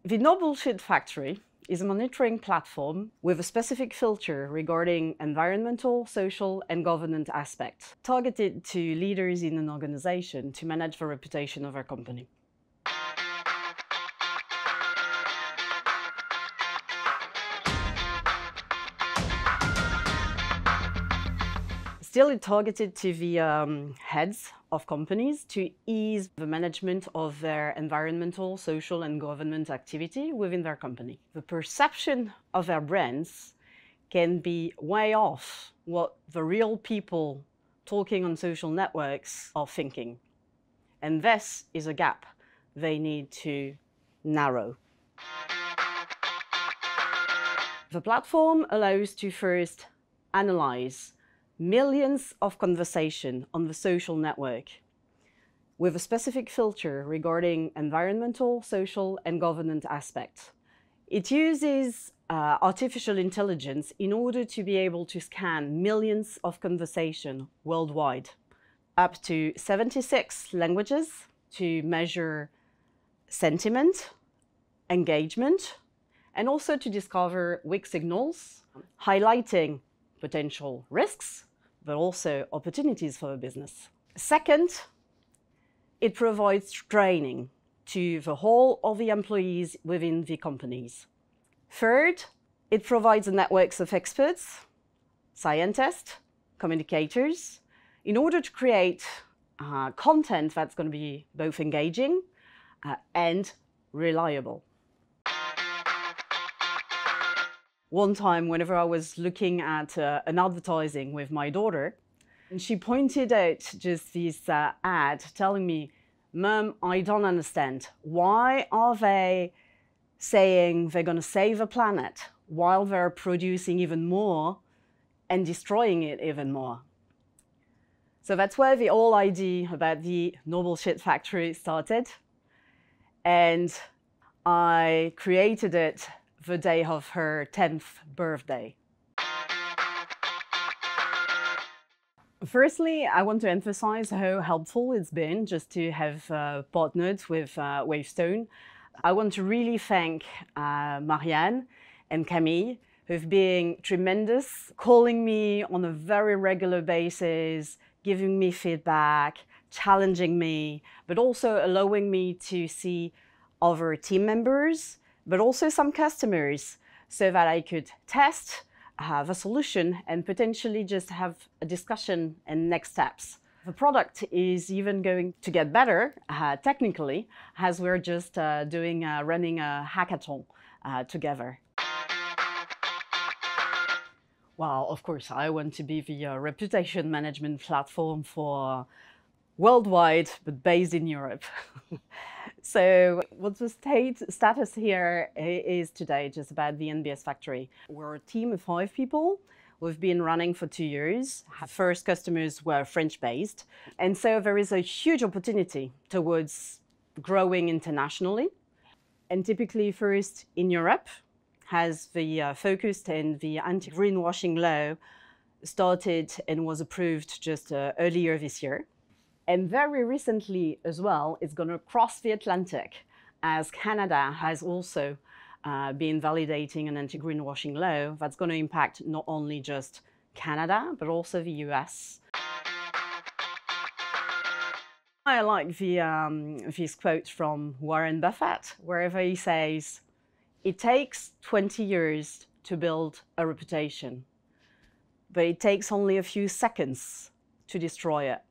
The No Bullshit Factory is a monitoring platform with a specific filter regarding environmental, social, and governance aspects, targeted to leaders in an organization to manage the reputation of their company. Still, it's targeted to the heads of companies to ease the management of their environmental, social, and governance activity within their company. The perception of their brands can be way off what the real people talking on social networks are thinking. And this is a gap they need to narrow. The platform allows to first analyze millions of conversations on the social network with a specific filter regarding environmental, social, and governance aspects. It uses artificial intelligence in order to be able to scan millions of conversations worldwide, up to 76 languages, to measure sentiment, engagement, and also to discover weak signals, highlighting potential risks, but also opportunities for the business. Second, it provides training to the whole of the employees within the companies. Third, it provides networks of experts, scientists, communicators, in order to create content that's going to be both engaging and reliable. One time, whenever I was looking at an advertising with my daughter, and she pointed out just this ad telling me, "Mom, I don't understand. Why are they saying they're going to save the planet while they're producing even more and destroying it even more?" So that's where the whole idea about the No Bullshit Factory started. And I created it the day of her 10th birthday. Firstly, I want to emphasize how helpful it's been just to have partnered with Wavestone. I want to really thank Marianne and Camille, who've been tremendous, calling me on a very regular basis, giving me feedback, challenging me, but also allowing me to see other team members, but also some customers, so that I could test, have a solution, and potentially just have a discussion and next steps. The product is even going to get better technically, as we're just running a hackathon together. Well, of course, I want to be the reputation management platform for worldwide, but based in Europe. So what the status here is today, just about the NBS Factory. We're a team of 5 people. We've been running for 2 years. Our first customers were French-based. And so there is a huge opportunity towards growing internationally. And typically first in Europe, as the focus and the anti-greenwashing law started and was approved just earlier this year. And very recently as well, it's going to cross the Atlantic, as Canada has also been validating an anti-greenwashing law that's going to impact not only just Canada, but also the US. I like this quote from Warren Buffett, wherever he says, "It takes 20 years to build a reputation, but it takes only a few seconds to destroy it."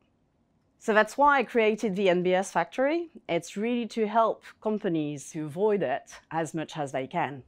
So that's why I created the NBS Factory. It's really to help companies to avoid it as much as they can.